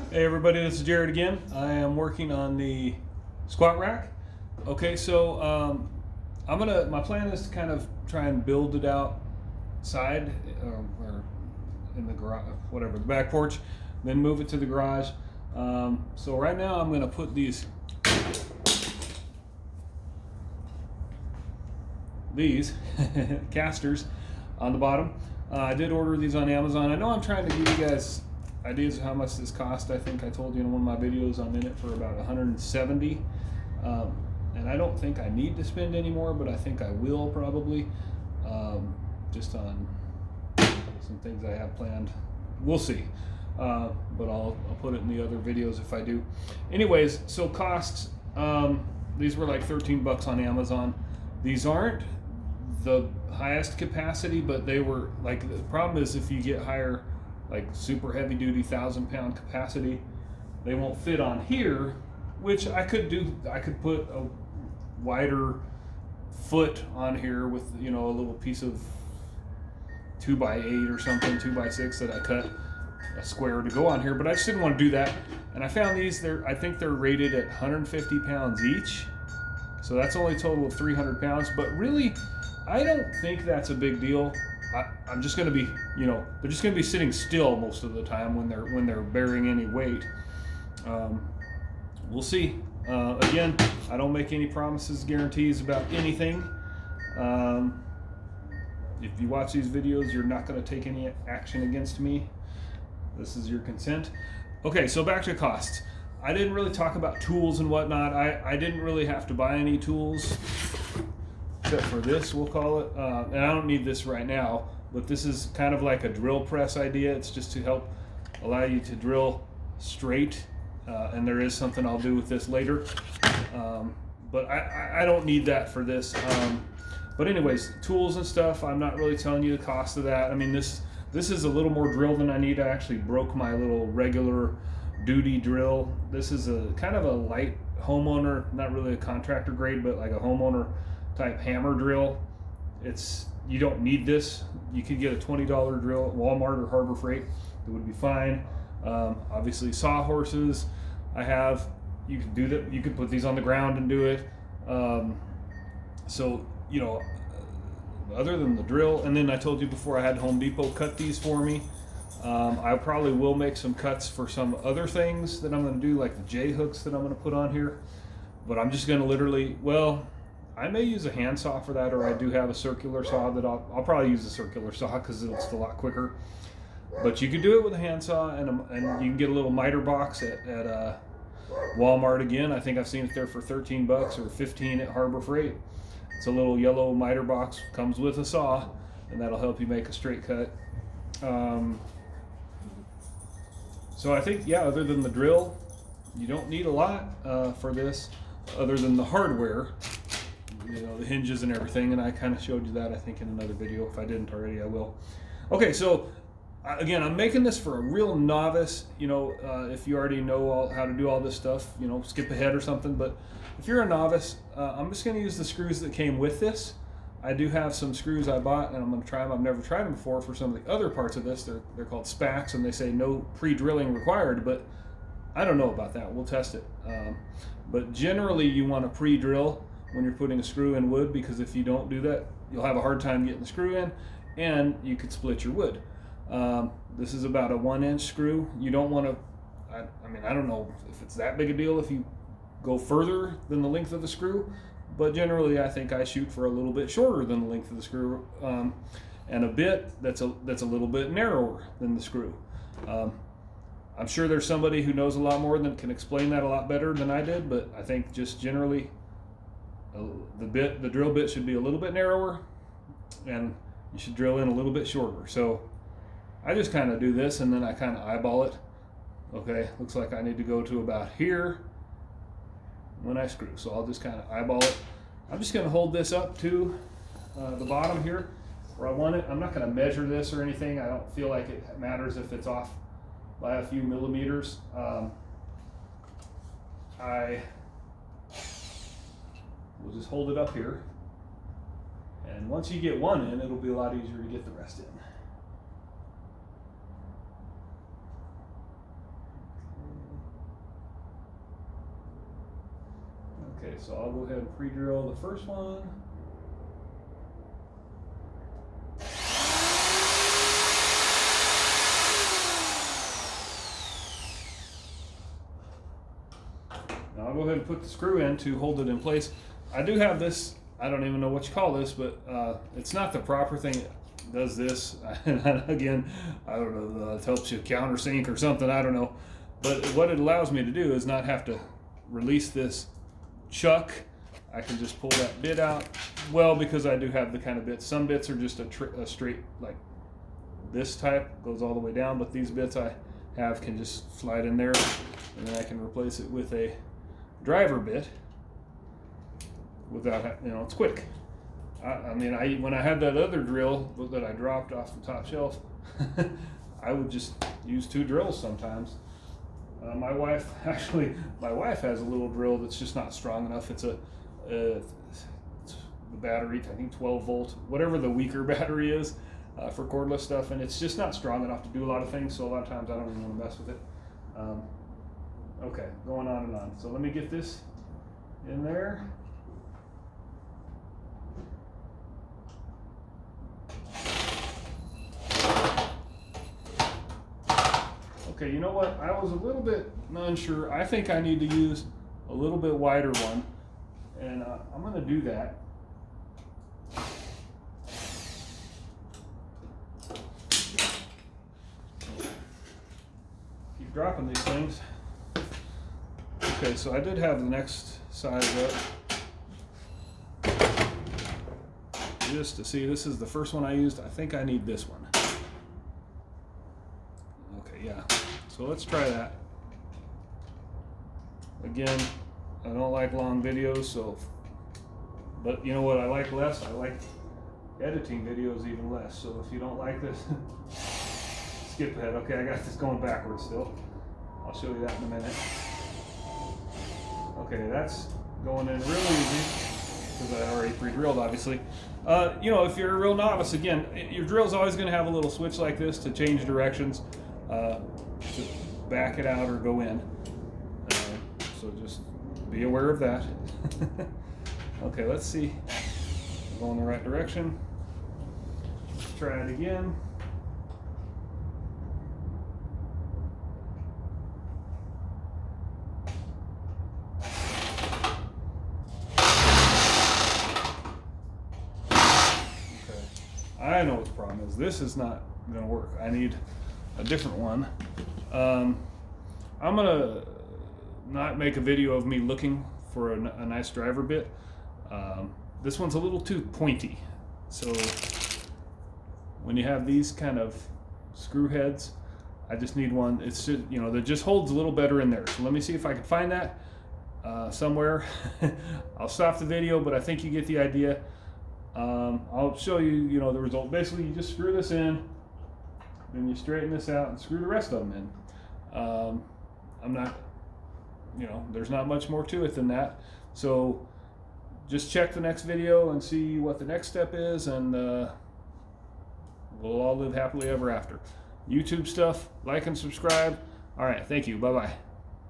Hey everybody, this is Jared again. I am working on the squat rack. Okay, so my plan is to kind of try and build it outside or in the garage, whatever, the back porch, then move it to the garage. So right now I'm gonna put these casters on the bottom. I did order these on Amazon. I know I'm trying to give you guys ideas of how much this cost. I think I told you in one of my videos I'm in it for about 170, and I don't think I need to spend any more, but I think I will probably, just on some things I have planned. We'll see, but I'll put it in the other videos if I do. Anyways, so costs, these were like 13 bucks on Amazon. These aren't the highest capacity, but they were like, the problem is if you get higher, like super heavy duty 1,000-pound capacity, they won't fit on here, which I could do. I could put a wider foot on here with, you know, a little piece of 2x8 or something, 2x6 that I cut a square to go on here, but I just didn't want to do that. And I found these, I think they're rated at 150 pounds each, so that's only a total of 300 pounds, but really I don't think that's a big deal. I'm just going to be, you know, they're just going to be sitting still most of the time when they're bearing any weight. We'll see. Again, I don't make any promises, guarantees about anything. If you watch these videos, you're not going to take any action against me. This is your consent. Okay, so back to costs. I didn't really talk about tools and whatnot. I didn't really have to buy any tools, except for this, we'll call it. And I don't need this right now, but this is kind of like a drill press idea. It's just to help allow you to drill straight. And there is something I'll do with this later. But I don't need that for this. But anyways, tools and stuff, I'm not really telling you the cost of that. I mean, this is a little more drill than I need. I actually broke my little regular duty drill. This is a kind of a light homeowner, not really a contractor grade, but like a homeowner type hammer drill. You don't need this. You could get a $20 drill at Walmart or Harbor Freight. It would be fine. Obviously sawhorses I have, you can do that. You could put these on the ground and do it. So, you know, other than the drill, and then I told you before I had Home Depot cut these for me. I probably will make some cuts for some other things that I'm going to do, like the J hooks that I'm going to put on here. But I'm just going to literally, well, I may use a handsaw for that, or I do have a circular saw that I'll probably use a circular saw because it's a lot quicker. But you could do it with a handsaw, and you can get a little miter box at Walmart again. I think I've seen it there for 13 bucks or 15 at Harbor Freight. It's a little yellow miter box, comes with a saw, and that'll help you make a straight cut. So I think, yeah, other than the drill, you don't need a lot for this, other than the hardware, you know, the hinges and everything, and I kind of showed you that, I think, in another video. If I didn't already, I will. Okay, so again, I'm making this for a real novice. You know, if you already know how to do all this stuff, you know, skip ahead or something. But if you're a novice, I'm just going to use the screws that came with this. I do have some screws I bought, and I'm going to try them. I've never tried them before for some of the other parts of this. They're called SPACs, and they say no pre-drilling required, but I don't know about that. We'll test it. But generally, you want to pre-drill when you're putting a screw in wood, because if you don't do that, you'll have a hard time getting the screw in, and you could split your wood. This is about a 1-inch screw. You don't want to, I mean, I don't know if it's that big a deal if you go further than the length of the screw, but generally I think I shoot for a little bit shorter than the length of the screw, and a bit that's a little bit narrower than the screw. I'm sure there's somebody who knows a lot more than can explain that a lot better than I did, but I think just generally the drill bit should be a little bit narrower, and you should drill in a little bit shorter. So I just kind of do this, and then I kind of eyeball it. Okay, looks like I need to go to about here when I screw. So I'll just kind of eyeball it. I'm just going to hold this up to the bottom here where I want it. I'm not going to measure this or anything. I don't feel like it matters if it's off by a few millimeters. I will just hold it up here. And once you get one in, it'll be a lot easier to get the rest in. Okay, so I'll go ahead and pre-drill the first one. Now I'll go ahead and put the screw in to hold it in place. I do have this, I don't even know what you call this, but it's not the proper thing. It does this. Again, I don't know, it helps you countersink or something, I don't know. But what it allows me to do is not have to release this chuck. I can just pull that bit out. Well, because I do have the kind of bits. Some bits are just a straight, like this type, goes all the way down, but these bits I have can just slide in there, and then I can replace it with a driver bit without, it's quick. I mean, when I had that other drill that I dropped off the top shelf, I would just use 2 drills sometimes. My wife has a little drill that's just not strong enough. It's the battery, I think 12 volt, whatever the weaker battery is for cordless stuff, and it's just not strong enough to do a lot of things, so a lot of times I don't even want to mess with it. Okay, going on and on. So let me get this in there. Okay, you know what? I was a little bit unsure. I think I need to use a little bit wider one, and I'm going to do that. Keep dropping these things. Okay, so I did have the next size up. Just to see, this is the first one I used. I think I need this one. Okay, yeah. So let's try that. Again, I don't like long videos, but you know what I like less? I like editing videos even less. So if you don't like this, skip ahead. Okay, I got this going backwards still. I'll show you that in a minute. Okay, that's going in real easy because I already pre-drilled, obviously. If you're a real novice, again, your drill's always going to have a little switch like this to change directions, to back it out or go in. So just be aware of that. Okay, let's see. We're going the right direction. Let's try it again. I know what the problem is. This is not going to work. I need a different one. I'm going to not make a video of me looking for a nice driver bit. This one's a little too pointy. So when you have these kind of screw heads, I just need one. It's just, that just holds a little better in there. So let me see if I can find that somewhere. I'll stop the video, but I think you get the idea. I'll show you, the result. Basically, you just screw this in, then you straighten this out and screw the rest of them in. I'm not, there's not much more to it than that. So just check the next video and see what the next step is, and we'll all live happily ever after. YouTube stuff, like and subscribe. All right, thank you. Bye-bye.